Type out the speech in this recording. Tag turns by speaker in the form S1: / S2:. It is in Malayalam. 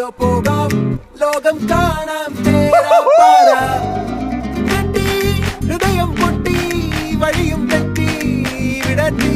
S1: എവിടെയോ പോകാം ലോകം കാണാം തേരാപ്പാര ഹൃദയം പൊട്ടി വഴിയും തെറ്റി വിടത്തി